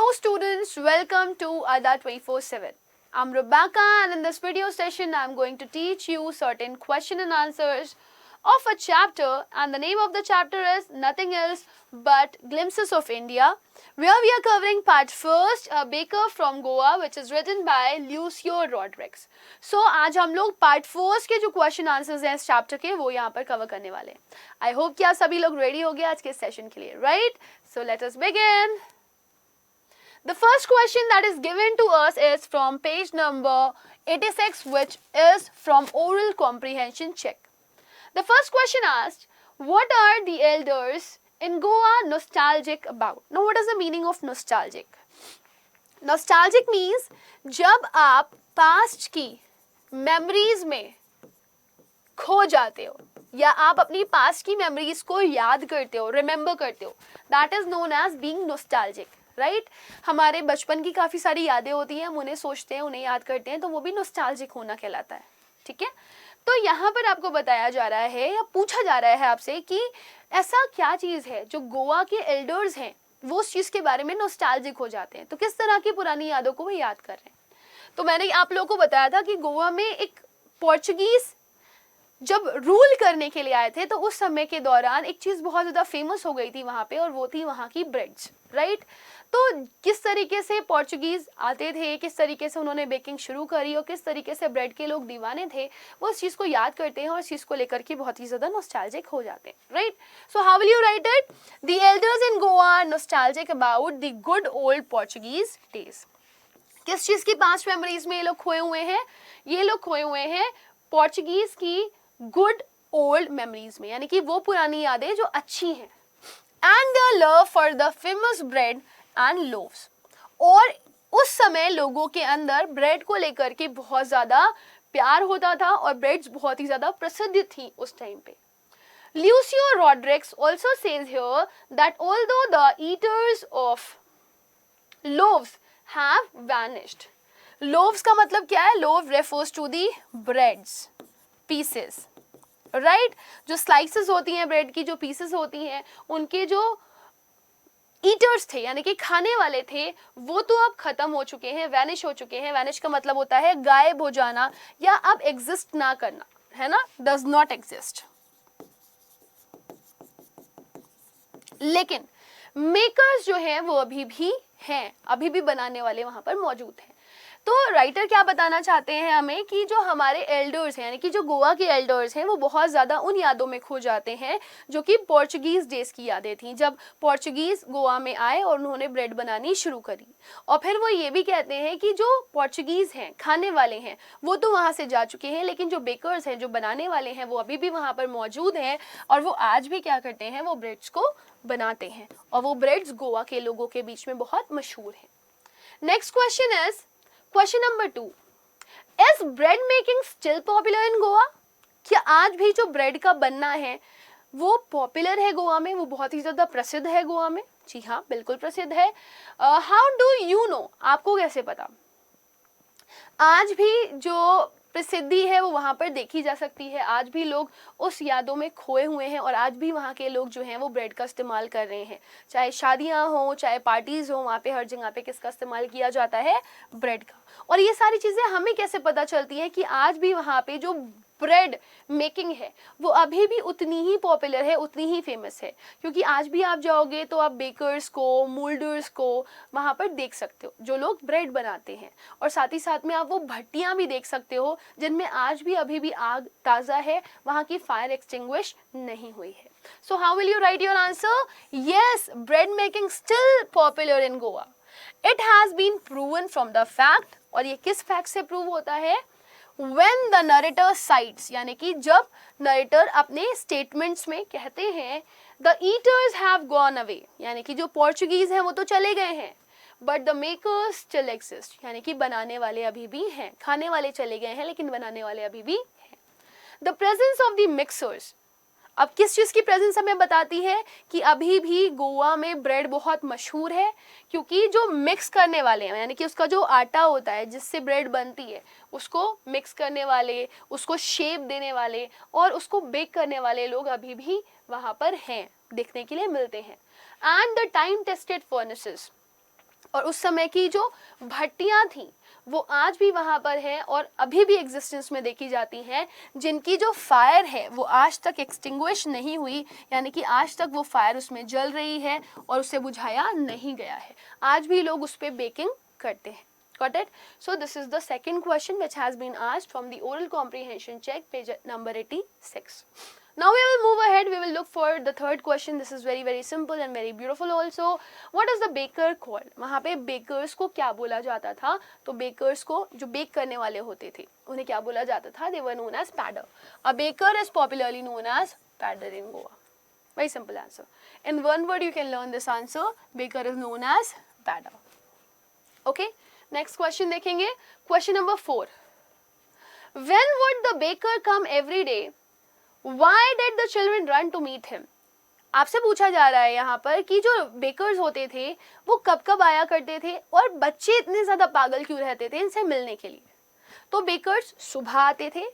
Hello students, welcome to ADA 24/7. I'm Rebecca and in this video session I'm going to teach you certain question and answers of a chapter, and the name of the chapter is nothing else but Glimpses of India, where we are covering part first, A Baker from Goa, which is written by Lucio Rodriguez. So आज हम लोग part first के जो question answers हैं इस chapter के वो यहाँ पर cover करने वाले हैं. I hope कि आप सभी लोग ready हो गए आज के session के लिए, right? So let us begin. The first question that is given to us is from page number 86, which is from oral comprehension check. The first question asked, what are the elders in Goa nostalgic about? Now, what is the meaning of nostalgic? Nostalgic means जब आप past की memories में खो जाते हो या आप अपनी past की memories को याद करते हो, remember करते हो, that is known as being nostalgic. Right हमारे बचपन की काफ़ी सारी यादें होती हैं, हम उन्हें सोचते हैं, उन्हें याद करते हैं, तो वो भी नॉस्टैल्जिक होना कहलाता है. ठीक है, तो यहाँ पर आपको बताया जा रहा है या पूछा जा रहा है आपसे कि ऐसा क्या चीज़ है जो गोवा के एल्डर्स हैं वो उस चीज़ के बारे में नॉस्टैल्जिक हो जाते हैं, तो किस तरह की पुरानी यादों को वो याद कर रहे हैं. तो मैंने आप लोगों को बताया था कि गोवा में एक पोर्चुगीज़ जब रूल करने के लिए आए थे तो उस समय के दौरान एक चीज़ बहुत ज़्यादा फेमस हो गई थी वहाँ पे, और वो थी वहाँ की ब्रेड्स. राइट, तो किस तरीके से पोर्चुगीज़ आते थे, किस तरीके से उन्होंने बेकिंग शुरू करी और किस तरीके से ब्रेड के लोग दीवाने थे, वो इस चीज़ को याद करते हैं और इस चीज़ को लेकर के बहुत ही ज़्यादा नॉस्टैल्जिक हो जाते हैं. Right, so how will you write it? The elders in Goa are nostalgic about the good old Portuguese days. किस चीज़ की पास्ट मेमोरीज में ये लोग खोए हुए हैं? ये लोग खोए हुए हैं पोर्चुगीज़ की गुड ओल्ड मेमोरीज में, यानी कि वो पुरानी यादें जो अच्छी हैं. And the love for the famous bread and loaves, और उस समय लोगों के अंदर ब्रेड को लेकर के बहुत ज़्यादा प्यार होता था और ब्रेड्स बहुत ही ज़्यादा प्रसिद्ध थी उस टाइम पे. Lucio Rodriguez also says here that although the eaters of loaves have vanished. Loaves का मतलब क्या है? Loaf refers to the breads, pieces. Right, जो स्लाइसेस होती हैं ब्रेड की, जो पीसेस होती हैं, उनके जो ईटर्स थे यानी कि खाने वाले थे वो तो अब खत्म हो चुके हैं, वैनिश हो चुके हैं. वैनिश का मतलब होता है गायब हो जाना या अब एग्जिस्ट ना करना, है ना, डज नॉट एग्जिस्ट. लेकिन मेकर्स जो हैं वो अभी भी हैं, अभी भी बनाने वाले वहां पर मौजूद हैं. तो राइटर क्या बताना चाहते हैं हमें कि जो हमारे एल्डर्स हैं यानी कि जो गोवा के एल्डर्स हैं वो बहुत ज़्यादा उन यादों में खो जाते हैं जो कि पोर्चुगीज़ डेज की यादें थीं, जब पोर्चुगीज़ गोवा में आए और उन्होंने ब्रेड बनानी शुरू करी. और फिर वो ये भी कहते हैं कि जो पोर्चुगीज़ हैं, खाने वाले हैं, वो तो वहाँ से जा चुके हैं, लेकिन जो बेकर्स हैं, जो बनाने वाले हैं, वो अभी भी वहाँ पर मौजूद हैं और वो आज भी क्या करते हैं, वो ब्रेड्स को बनाते हैं और वो ब्रेड्स गोवा के लोगों के बीच में बहुत मशहूर हैं. Next question is question number 2. Is bread making still popular in Goa? क्या आज भी जो ब्रेड का बनना है वो पॉपुलर है गोवा में, वो बहुत ही ज़्यादा प्रसिद्ध है गोवा में? जी हाँ, बिल्कुल प्रसिद्ध है. How do you know? आपको कैसे पता? आज भी जो प्रसिद्धि है वो वहाँ पर देखी जा सकती है, आज भी लोग उस यादों में खोए हुए हैं और आज भी वहाँ के लोग जो हैं वो ब्रेड का इस्तेमाल कर रहे हैं. चाहे शादियाँ हों, चाहे पार्टीज़ हों, वहाँ पे हर जगह पे किसका इस्तेमाल किया जाता है? ब्रेड का. और ये सारी चीज़ें हमें कैसे पता चलती हैं कि आज भी वहाँ पे जो ब्रेड मेकिंग है वो अभी भी उतनी ही पॉपुलर है, उतनी ही फेमस है? क्योंकि आज भी आप जाओगे तो आप बेकर्स को, मोल्डर्स को वहाँ पर देख सकते हो जो लोग ब्रेड बनाते हैं, और साथ ही साथ में आप वो भट्टियाँ भी देख सकते हो जिनमें आज भी अभी भी आग ताज़ा है, वहाँ की फायर एक्सटिंग्विश नहीं हुई है. So how will you write your answer? Yes, bread making still popular in Goa. It has been proven from the fact, और ये किस फैक्ट से प्रूव होता है? When the narrator cites, यानी कि जब नरेटर अपने स्टेटमेंट्स में कहते हैं the eaters have gone away, यानी कि जो पोर्चुगीज हैं वो तो चले गए हैं, but the makers still exist, यानी कि बनाने वाले अभी भी हैं. खाने वाले चले गए हैं लेकिन बनाने वाले अभी भी हैं. The presence of the mixers, अब किस चीज़ की प्रेजेंस हमें बताती है कि अभी भी गोवा में ब्रेड बहुत मशहूर है? क्योंकि जो मिक्स करने वाले हैं, यानी कि उसका जो आटा होता है जिससे ब्रेड बनती है, उसको मिक्स करने वाले, उसको शेप देने वाले और उसको बेक करने वाले लोग अभी भी वहाँ पर हैं, देखने के लिए मिलते हैं. And the time tested furnaces, और उस समय की जो भट्टियां थी वो आज भी वहाँ पर है और अभी भी एग्जिस्टेंस में देखी जाती हैं, जिनकी जो फायर है वो आज तक एक्सटिंग्विश नहीं हुई, यानी कि आज तक वो फायर उसमें जल रही है और उसे बुझाया नहीं गया है। आज भी लोग उस पर बेकिंग करते हैं। Got it? So this is the second question which has been asked from the oral comprehension check, page number 86. Now we will move ahead. We will look for the third question. This is very simple and very beautiful also. What is the baker called? वहाँ पे bakers को क्या बोला जाता था? तो bakers को जो bake करने वाले होते थे उन्हें क्या बोला जाता था? They were known as padder. A baker is popularly known as padder in Goa. Very simple answer. In one word you can learn this answer. Baker is known as padder. Okay. Next question देखेंगे, question number 4. When would the baker come every day? Why did the children run to meet him? आपसे पूछा जा रहा है यहाँ पर कि जो बेकर्स होते थे वो कब कब आया करते थे और बच्चे इतने ज्यादा पागल क्यों रहते थे इनसे मिलने के लिए। तो बेकर्स सुबह आते थे,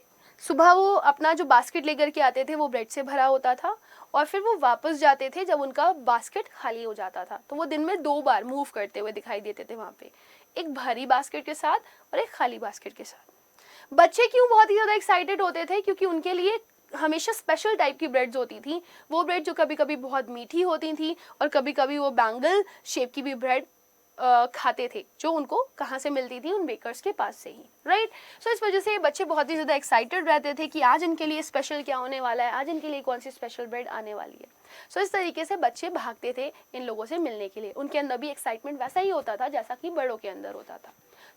सुबह वो अपना जो बास्केट लेकर के आते थे वो ब्रेड से भरा होता था और फिर वो वापस जाते थे जब उनका बास्केट खाली हो जाता था। तो वो दिन में 2 बार मूव करते हुए दिखाई देते थे वहाँ पे, एक भरी बास्केट के साथ और एक खाली बास्केट के साथ। बच्चे क्यों बहुत ही ज़्यादा एक्साइटेड होते थे? क्योंकि उनके लिए हमेशा स्पेशल टाइप की ब्रेड्स होती थी। वो ब्रेड जो कभी कभी बहुत मीठी होती थी और कभी कभी वो बैंगल शेप की भी ब्रेड खाते थे, जो उनको कहाँ से मिलती थी? उन बेकर्स के पास से ही, राइट। सो इस वजह से बच्चे बहुत ही ज़्यादा एक्साइटेड रहते थे कि आज इनके लिए स्पेशल क्या होने वाला है, आज इनके लिए कौन सी स्पेशल ब्रेड आने वाली है। सो इस तरीके से बच्चे भागते थे इन लोगों से मिलने के लिए। उनके अंदर भी एक्साइटमेंट वैसा ही होता था जैसा कि बड़ों के अंदर होता था।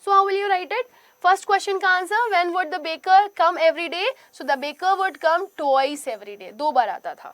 So how will you write it? First question का answer, when would the baker come every day? So the baker would come twice every day, 2 बार आता था।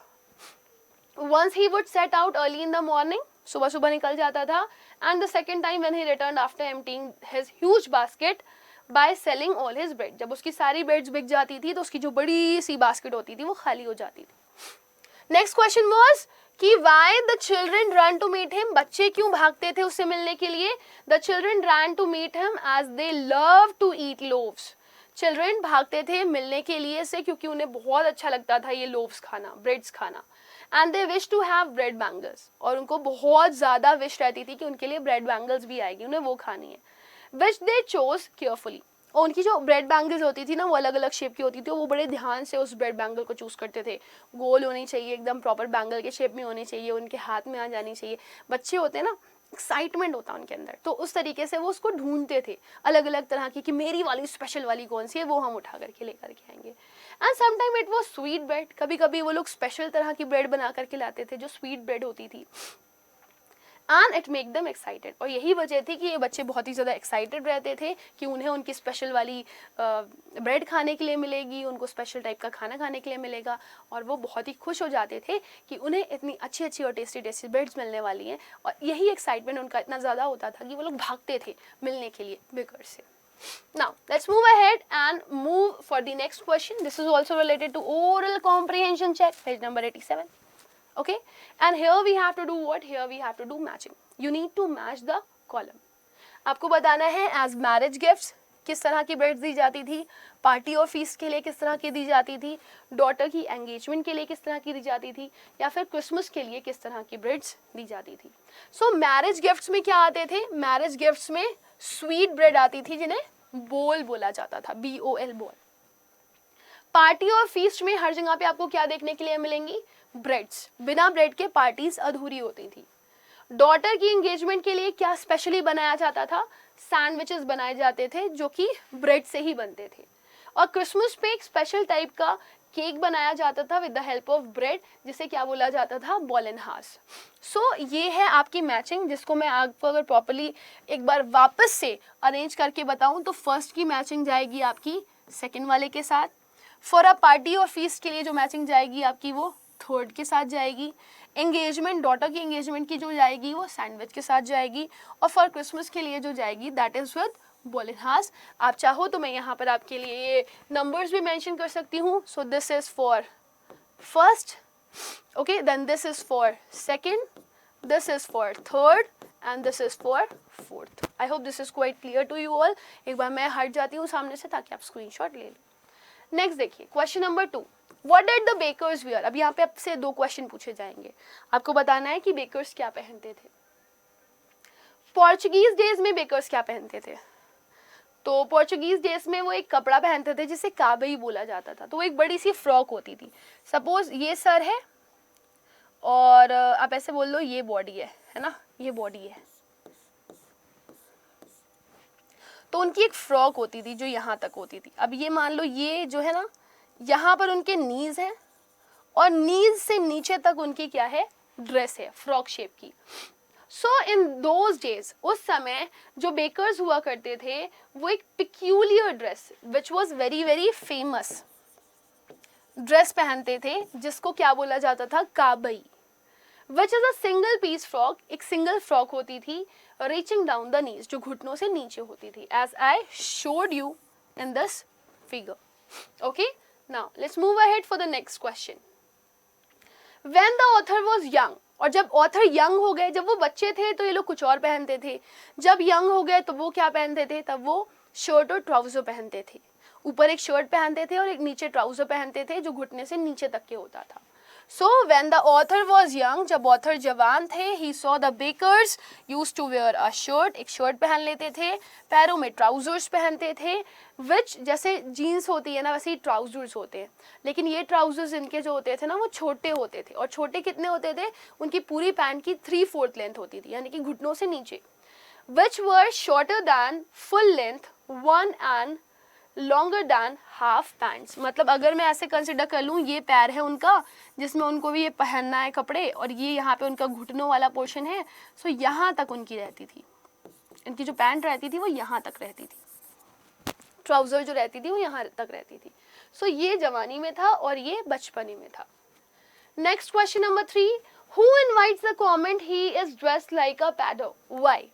Once he would set out early in the morning, सुबह सुबह निकल जाता था, and the second time when he returned after emptying his huge basket by selling all his bread. जब उसकी सारी ब्रेड्स बिक जाती थी तो उसकी जो बड़ी सी बास्केट होती थी वो खाली हो जाती थी। नेक्स्ट क्वेश्चन वाज कि why the children ran to meet him? बच्चे क्यों भागते थे उससे मिलने के लिए? The children ran to meet him as they love to eat loaves. Children भागते थे मिलने के लिए से क्योंकि उन्हें बहुत अच्छा लगता था ये लोव्स खाना, ब्रेड्स खाना। And they wish to have bread bangles, और उनको बहुत ज़्यादा विश रहती थी कि उनके लिए ब्रेड बैंगल्स भी आएगी, उन्हें वो खानी है। विच दे चोज केयरफुली, और उनकी जो ब्रेड बैंगल्स होती थी ना वो अलग अलग शेप की होती थी, वो बड़े ध्यान से उस ब्रेड बैंगल को चूज़ करते थे। गोल होनी चाहिए, एकदम प्रॉपर बैंगल के शेप में होनी चाहिए, उनके हाथ में आ जानी चाहिए। बच्चे होते हैं ना, एक्साइटमेंट होता है उनके अंदर, तो उस तरीके से वो उसको ढूंढते थे अलग अलग तरह की कि मेरी वाली स्पेशल वाली कौन सी है, वो हम उठा करके लेकर के आएंगे। And sometime it was sweet bread, कभी कभी वो लोग स्पेशल तरह की ब्रेड बना करके लाते थे जो स्वीट ब्रेड होती थी। And it make them excited, और यही वजह थी कि ये बच्चे बहुत ही ज़्यादा एक्साइटेड रहते थे कि उन्हें उनकी स्पेशल वाली ब्रेड खाने के लिए मिलेगी, उनको स्पेशल टाइप का खाना खाने के लिए मिलेगा, और वो बहुत ही खुश हो जाते थे कि उन्हें इतनी अच्छी अच्छी और टेस्टी टेस्टी ब्रेड्स मिलने वाली हैं। और यही एक्साइटमेंट उनका इतना ज़्यादा होता था कि वो लोग भागते थे मिलने के लिए बेकर से। Now let's move ahead and move for the next question. This is also related to oral comprehension check, page number 87. Okay, and here we have to do what? Here we have to do matching. You need to match the column. आपको बताना है as marriage gifts किस तरह की breads दी जाती थी, party और feast के लिए किस तरह की दी जाती थी, डॉटर की एंगेजमेंट के लिए किस तरह की दी जाती थी, या फिर क्रिसमस के लिए किस तरह की ब्रेड्स दी जाती थी। सो मैरिज गिफ्ट्स में क्या आते थे? मैरिज गिफ्ट्स में स्वीट ब्रेड आती थी जिन्हें बोल बोला जाता था, BOL बोल। पार्टी और फीस्ट में हर जगह पे आपको क्या देखने के लिए मिलेंगी? ब्रेड्स। बिना ब्रेड के पार्टीज अधूरी होती थी। डॉटर की एंगेजमेंट के लिए क्या स्पेशली बनाया जाता था? सैंडविचेस बनाए जाते थे जो कि ब्रेड से ही बनते थे। और क्रिसमस पे एक स्पेशल टाइप का केक बनाया जाता था with the help of bread, जिसे क्या बोला जाता था? Ball and horse. सो ये है आपकी मैचिंग, जिसको मैं आपको अगर प्रॉपर्ली एक बार वापस से अरेंज करके बताऊं तो फर्स्ट की मैचिंग जाएगी आपकी सेकेंड वाले के साथ। फॉर अ पार्टी और फीस्ट के लिए जो मैचिंग जाएगी आपकी वो थर्ड के साथ जाएगी। एंगेजमेंट, डॉटर की एंगेजमेंट की जो जाएगी वो सैंडविच के साथ जाएगी। और फॉर क्रिसमस के लिए जो जाएगी that is with ball and horse. आप चाहो तो मैं यहाँ पर आपके लिए ये नंबर्स भी मेंशन कर सकती हूँ। So this is for first, okay, then this is for second, this is for third, and this is for fourth. I hope this is quite clear to you all. एक बार मैं हट जाती हूँ सामने से ताकि आप स्क्रीनशॉट ले लो। नेक्स्ट देखिए question number 2, What did the bakers wear? अब यहाँ पे आपसे 2 क्वेश्चन पूछे जाएंगे, आपको बताना है कि बेकर्स क्या पहनते थे। पोर्चुगीज डेज में बेकर्स क्या पहनते थे? तो पोर्चुगीज डेज में वो एक कपड़ा पहनते थे जिसे काबई बोला जाता था। तो वो एक बड़ी सी फ्रॉक होती थी। सपोज ये सर है और आप ऐसे बोल लो ये बॉडी है ना, ये बॉडी है। तो उनकी एक फ्रॉक होती थी जो यहाँ तक होती थी। अब ये मान लो ये जो है ना, यहाँ पर उनके नीज है और नीज से नीचे तक उनकी क्या है, ड्रेस है फ्रॉक शेप की। सो इन दोज डेज, उस समय जो बेकर्स हुआ करते थे वो एक peculiar dress which was very very famous dress पहनते थे जिसको क्या बोला जाता था, Kabai, which is a single piece frock. एक सिंगल फ्रॉक होती थी रीचिंग डाउन द नीज, जो घुटनों से नीचे होती थी, as I showed you in this figure. Okay, now let's move ahead for the next question. When the author was young, और जब ऑथर यंग हो गए, जब वो बच्चे थे तो ये लोग कुछ और पहनते थे, जब यंग हो गए तो वो क्या पहनते थे, तब वो शर्ट और ट्राउजर पहनते थे। ऊपर एक शर्ट पहनते थे और एक नीचे ट्राउजर पहनते थे जो घुटने से नीचे तक के होता था। So when the author was young, जब ऑथर जवान थे, he saw the bakers used to wear a shirt, एक शर्ट पहन लेते थे, पैरों में ट्राउजर्स पहनते थे, which जैसे जीन्स होती है ना वैसे ही ट्राउजर्स होते हैं, लेकिन ये ट्राउजर्स इनके जो होते थे ना वो छोटे होते थे। और छोटे कितने होते थे, उनकी पूरी पैंट की 3/4 लेंथ होती थी, यानी कि घुटनों से नीचे, which were shorter than full length one and longer than half pants. मतलब अगर मैं ऐसे कंसिडर कर लूँ, ये पैर है उनका जिसमें उनको भी ये पहनना है कपड़े, और ये यहाँ पे उनका घुटनों वाला पोर्शन है, सो यहाँ तक उनकी रहती थी, इनकी जो पैंट रहती थी वो यहाँ तक रहती थी, ट्राउजर जो रहती थी वो यहाँ तक रहती थी। सो ये जवानी में था और ये बचपने में था। Next question number 3, who invites the comment he is dressed like a padre, why?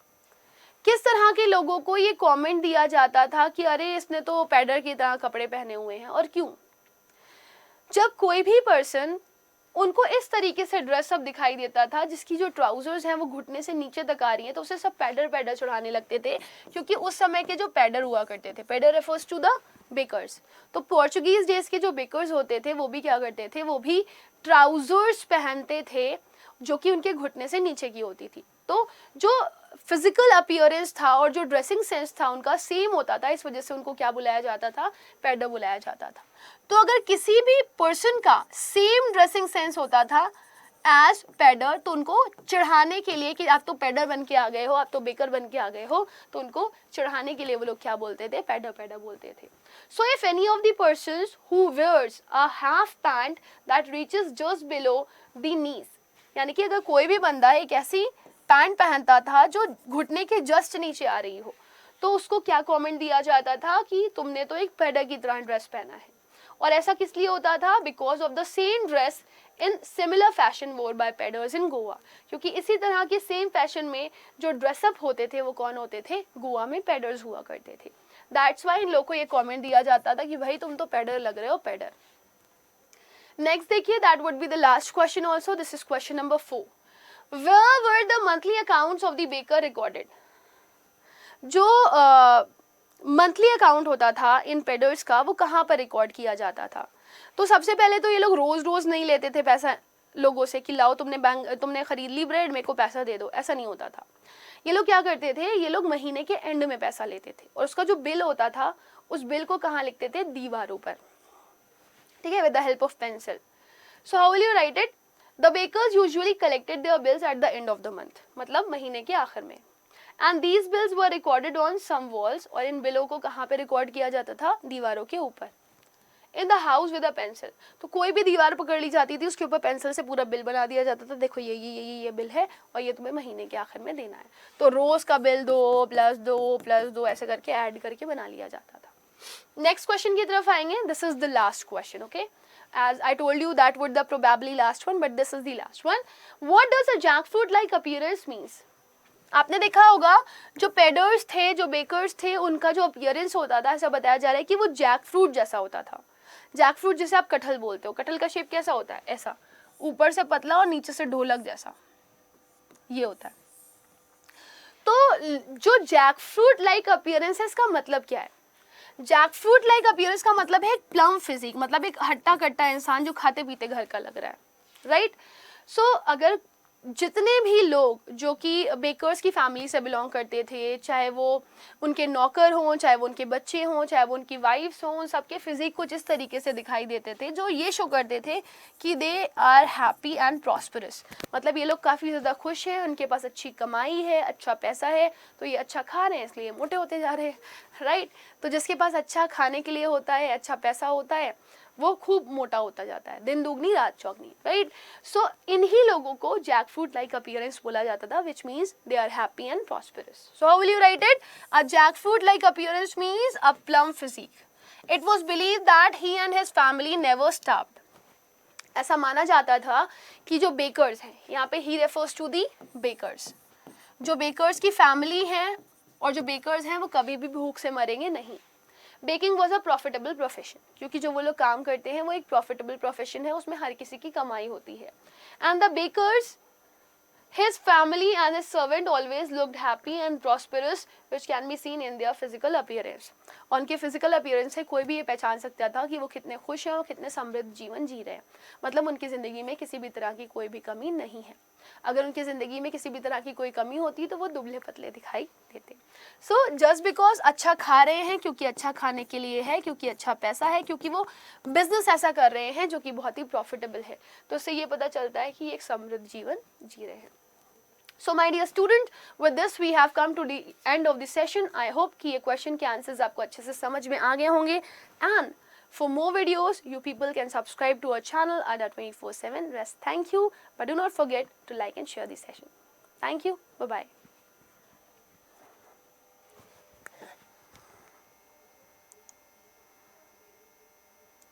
किस तरह के लोगों को ये कमेंट दिया जाता था कि अरे इसने तो पैडर की तरह कपड़े पहने हुए हैं, और क्यों? जब कोई भी पर्सन उनको इस तरीके से ड्रेसअप दिखाई देता था जिसकी जो ट्राउजर्स हैं वो घुटने से नीचे तक आ रही है, तो उसे सब पैडर पैडर चढ़ाने लगते थे, क्योंकि उस समय के जो पैडर हुआ करते थे, poder refers to the bakers. तो पोर्चुगीज डेज के जो बेकर्स होते थे वो भी क्या करते थे, वो भी ट्राउजर्स पहनते थे जो कि उनके घुटने से नीचे की होती थी। तो जो फिजिकल अपीयरेंस था और जो ड्रेसिंग सेंस था उनका सेम होता था, इस वजह से उनको क्या बुलाया जाता था, पैडर बुलाया जाता था। तो अगर किसी भी पर्सन का सेम ड्रेसिंग सेंस होता था एज पैडर, तो उनको चढ़ाने के लिए कि आप तो पैडर बन के आ गए हो, आप तो बेकर बन के आ गए हो, तो उनको चढ़ाने के लिए वो लोग क्या बोलते थे, पैडर पैडर बोलते थे। So if any of the persons who wears a half pant that reaches just below the knees, यानी कि अगर कोई भी बंदा एक ऐसी पैंट पहनता था जो घुटने के जस्ट नीचे आ रही हो, तो उसको क्या कमेंट दिया जाता था कि तुमने तो एक पैडर की तरह ड्रेस पहना है। और ऐसा किस लिए होता था, because of the same dress in similar fashion वोर बाय पैडर्स इन गोवा, क्योंकि इसी तरह के सेम फैशन में जो ड्रेसअप होते थे वो कौन होते थे, गोवा में पैडर्स हुआ करते थे। दैट्स वाई इन लोगों को ये कमेंट दिया जाता था कि भाई तुम तो पैडर लग रहे हो, पैडर। नेक्स्ट देखिए, that would be the last question also, this is question number 4, Where were the monthly accounts of the baker recorded? जो मंथली अकाउंट होता था इन पेडर्स का, वो कहाँ पर रिकॉर्ड किया जाता था? तो सबसे पहले तो ये लोग रोज रोज नहीं लेते थे पैसा लोगों से कि लाओ तुमने खरीद ली ब्रेड, मेरे को पैसा दे दो, ऐसा नहीं होता था। ये लोग क्या करते थे, ये लोग महीने के एंड में पैसा लेते थे, और उसका जो बिल होता था उस बिल को कहाँ लिखते थे, दीवारों पर, ठीक है, with the help of pencil. So how will you write it? The bakers usually collected their bills at the end of the month, मतलब महीने के आखिर में, and these bills were recorded on some walls, और इन बिलों को कहाँ पे रिकॉर्ड किया जाता था, दीवारों के ऊपर, in the house with a pencil। तो कोई भी दीवार पकड़ ली जाती थी, उसके ऊपर पेंसिल से पूरा बिल बना दिया जाता था, देखो ये बिल है और ये तुम्हें महीने के आखिर में देना है, तो रोज का बिल 2 + 2 + 2 ऐसे करके ऐड करके बना लिया जाता था। नेक्स्ट क्वेश्चन की तरफ आएंगे, this is the last question, okay. As I told you that would the probably last one, but this is the last one. What does a jackfruit like appearance means? आपने देखा होगा जो पेडर्स थे, जो bakers थे, उनका जो अपीयरेंस होता था, ऐसा बताया जा रहा है कि वो जैकफ्रूट जैसा होता था। जैकफ्रूट जैसे आप कटहल बोलते हो, कटहल का शेप कैसा होता है, ऐसा, ऊपर से पतला और नीचे से ढोलक जैसा, ये होता है। तो जो जैकफ्रूट लाइक अपीयरेंस है, इसका मतलब क्या है? जैकफ्रूट लाइक अपीयरेंस का मतलब है प्लम फिजिक, मतलब एक हट्टा कट्टा इंसान जो खाते पीते घर का लग रहा है, राइट। सो अगर जितने भी लोग जो कि बेकर्स की फैमिली से बिलोंग करते थे, चाहे वो उनके नौकर हों, चाहे वो उनके बच्चे हों, चाहे वो उनकी वाइफ्स हों, सबके फिजिक कुछ इस तरीके से दिखाई देते थे जो ये शो करते थे कि they are happy and prosperous. मतलब ये लोग काफ़ी ज़्यादा खुश हैं, उनके पास अच्छी कमाई है, अच्छा पैसा है, तो ये अच्छा खा रहे हैं इसलिए मोटे होते जा रहे हैं, राइट। तो जिसके पास अच्छा खाने के लिए होता है, अच्छा पैसा होता है, वो खूब मोटा होता जाता है, दिन दुगनी रात चौगनी, राइट। सो इन्हीं लोगों को जैक फ्रूट लाइक अपीयरेंस बोला जाता था, which means they are happy and prosperous. So how will you write it? A jackfruit like appearance means a plum physique. It was believe that he and his family never starved. ऐसा माना जाता था कि जो bakers हैं, यहाँ पे he refers to the bakers, जो बेकर्स की फैमिली है और जो बेकर्स हैं वो कभी भी भूख से मरेंगे नहीं। Baking was a profitable profession, क्योंकि जो वो लोग काम करते हैं वो एक प्रॉफिटेबल प्रोफेशन है, उसमें हर किसी की कमाई होती है। And the bakers, his family and his servant always looked happy and prosperous, which can be seen in their physical appearance. उनके फिजिकल अपीयरेंस से कोई भी ये पहचान सकता था कि वो कितने खुश हैं और कितने समृद्ध जीवन जी रहे हैं। मतलब उनकी ज़िंदगी में किसी भी तरह की कोई भी कमी नहीं है। अगर उनकी ज़िंदगी में किसी भी तरह की कोई कमी होती तो वो दुबले पतले दिखाई देते। सो जस्ट बिकॉज अच्छा खा रहे हैं, क्योंकि अच्छा खाने के लिए है, क्योंकि अच्छा पैसा है, क्योंकि वो बिजनेस ऐसा कर रहे हैं जो कि बहुत ही प्रॉफिटेबल है, तो उससे ये पता चलता है कि एक समृद्ध जीवन जी रहे हैं। So my dear student, with this we have come to the end of the session. I hope कि ये question के answers आपको अच्छे से समझ में आ गए होंगे, and for more videos you people can subscribe to our channel Ada 24/7. Rest, thank you, but do not forget to like and share this session. Thank you, bye bye.